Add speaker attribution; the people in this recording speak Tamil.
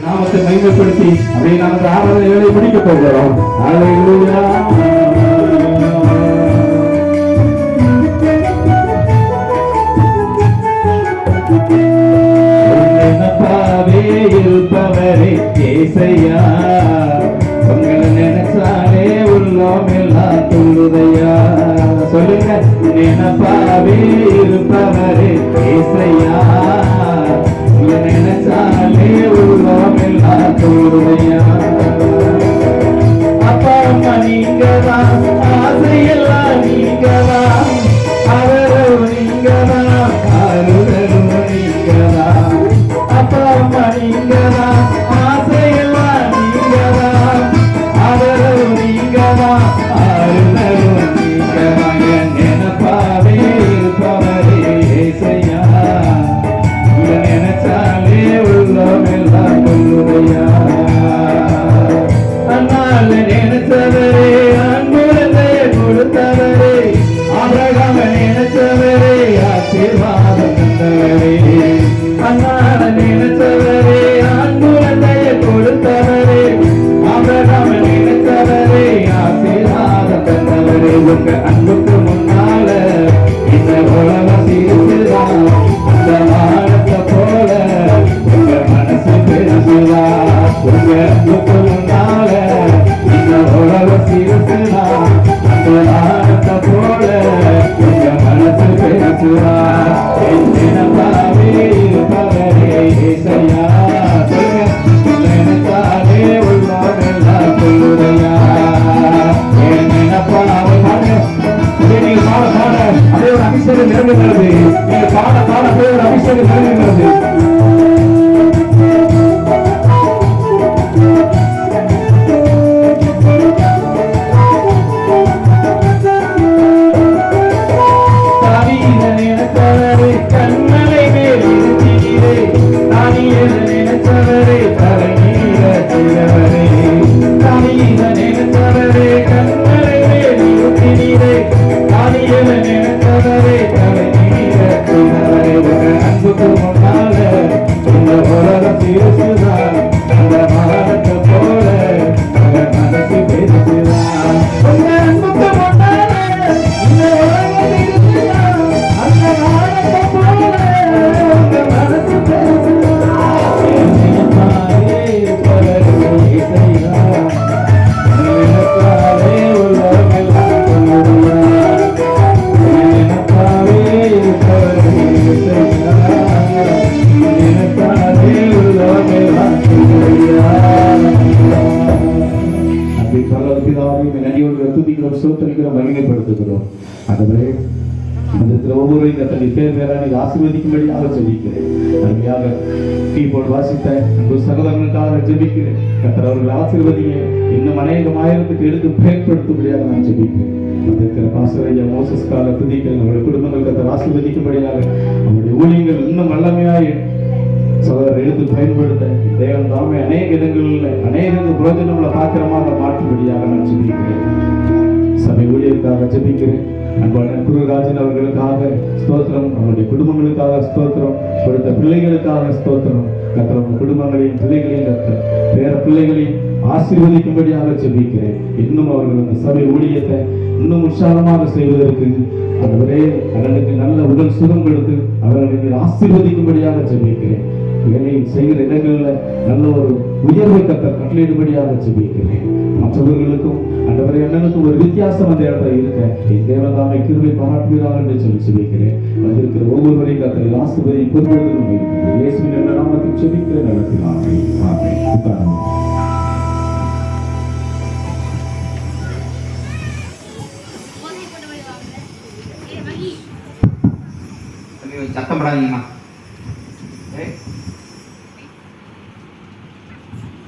Speaker 1: நாமத்தை மகிமைப்படுத்தி அப்படியே நமது ஆராதனை வேலை முடிக்க போகிறோம். அல்லேலூயா. நினைப்பாவே இருப்பவரே ஏசையா, உங்களை நினைச்சாலே உள்ளம் எல்லாம் துள்ளுதையா. சொல்லுங்க, நினைப்பாவே இருப்பவரே ஏசையா, நினைச்சாலே உள்ளம் எல்லாம் துள்ளுதையா. அப்பா அம்மா நீங்கதான், ஆசையெல்லாம் நீங்கதான், ஆதரவு நீங்கதான், ஆறுதலும் நீங்கதான். அப்பா அம்மா நீங்கதான், ஆசையெல்லாம் நீங்கதான், ஆதரவு நீங்கதான், ஆறுதலும் நீங்கதான். என் நினைப்பாவே இருப்பவரே ஏசையா, நினைச்சாலே உள்ளம் எல்லாம் கொள்ளுதையா. அண்ணால நினைச்சவரே, அன்புடைய கொடுத்தவரே, ஆபிரகாம நினைச்சவரே, ஆசீர்வாதம் தந்தவரே. அண்ணால நினைச்சவரே, அன்புடைய கொடுத்தவரே, ஆபிரகாம நினைச்சவரே, ஆசீர்வாதம் தந்தவரே. உங்க அன்புக்கு முன்னால இந்த உலகம் சிரிச்சுதான், அந்த வானத்தை போல உங்க மனசு பெருசுதா. உங்க அன்புக்கு முன்னால இந்த உலகம் சிரிச்சுதான், அந்த வானத்தை போல உங்க மனசு பெருசுதா. நினைப்பாவே இருப்பவரே ஏசையா, நினைத்தாலே உள்ளம் எல்லாம் கொள்ளுதையா. நினைப்பாவே நீங்க பாட பாட அதே ஒரு அபிஷேகம் நிறைவேறுகிறது. நீங்க பாட பாட அதே ஒரு அபிஷேகம் நிறைவேறுகிறது. நினைத்தவரே கண்மலை மேல் இருக்கிறே, தானியேல நினைத்தவரே தரையீர செய்தவரே. தானியேல நினைத்தவரே கண்மலை மேல் இருக்கிறே, தானியேல நினைத்தவரே தரையீர செய்தவரே. உங்க அன்புக்கு முன்னால இந்த உலகம் சிரிச்சுதான், அந்த மரணத்தை போல உங்க மனசு பேசுதான். உங்க அன்புக்கு முன்னால இந்த உலகம் சிரிச்சுதான், அந்த மரணத்தை போல உங்க மனசு பேசுதான். நினைப்பாவே இருப்பவரே ஏசையா, நினைத்தாலே உள்ளம் எல்லாம் கொள்ளுதையா. நினைப்பாவே இருப்பவரே ஏசையா, நினைத்தாலே உள்ளம் எல்லாம் கொள்ளுதையா. அப்படி பரலோகத்தினாலே நன்றியோடு துதிக்கிறோம், ஸ்தோத்திரிக்கிறோம், மகிமைப்படுத்துகிறோம். ஆண்டவரே, இந்த ஒவ்வொரு கத்தனை பேர் பேரான ஆசீர்வதிக்கும்படியாக ஜெபிக்கிறேன். அருமையாக கீபோர்டு வாசித்த அன்பு சகோதரர்களுக்காக ஜெபிக்கிறேன். கர்த்தர் அவர்கள் ஆசீர்வதிங்க, இன்னும் அநேகம் ஆயிரத்துக்கு எடுத்து பயன்படுத்தும்படியாக நான் ஜெபிக்கிறேன். வந்திருக்கிற பாஸ்டர் மோசஸ் கால துதிக்கிறேன். அவருடைய குடும்பங்கள் கர்த்தர் ஆசீர்வதிக்கும்படியாக, அவருடைய ஊழியங்கள் இன்னும் வல்லமையாய் சகோதரர் எடுத்து பயன்படுத்த தேவன் தாமே அநேக இடங்களில் அநேக புரோஜனங்களை பாத்திரமாக மாற்றும்படியாக நான் ஜெபிக்கிறேன். சபை ஊழியருக்காக ஜெபிக்கிறேன். அன்பான குருராஜன் அவர்களுக்காக ஸ்தோத்திரம், அவருடைய குடும்பங்களுக்காக ஸ்தோத்திரம், கொடுத்த பிள்ளைகளுக்காக ஸ்தோத்திரம். கர்த்தர் குடும்பங்களையும் பிள்ளைகளையும் கர்த்தர் பேர பிள்ளைகளையும் ஆசீர்வதிக்கும்படியாக ஜெபிக்கிறேன். இன்னும் அவர்கள் அந்த சபை ஊழியத்தை இன்னும் உற்சாகமாக செய்வதற்கு அவரே அவர்களுக்கு நல்ல உடல் சுகம் கொடுத்து அவர்களை ஆசீர்வதிக்கும்படியாக ஜெபிக்கிறேன். வேலையில் செய்கிற இடங்களில் நல்ல ஒரு உயர்வை கர்த்தர் கட்டளையிடும்படியாக ஜெபிக்கிறேன். மற்றவர்களுக்கும் அந்தவரை அண்ணனுக்கும் ஒரு வித்தியாசம் அந்த இடத்துல இருக்க என் தேவதாமை கிருபை பாராட்டுகிறார்கள் என்று சொல்லி ஜெபிக்கிறேன். வந்திருக்கிற ஒவ்வொருவரையும் கர்த்தர் ஆசீர்வதி பொறுப்பதற்கு இயேசுவின் என்ற நாமத்தில் ஜெபிக்கிறேன். நடத்தினார்கள். ஆமென். உட்காருங்கள்.
Speaker 2: சத்தம் படாதீங்கம்மா.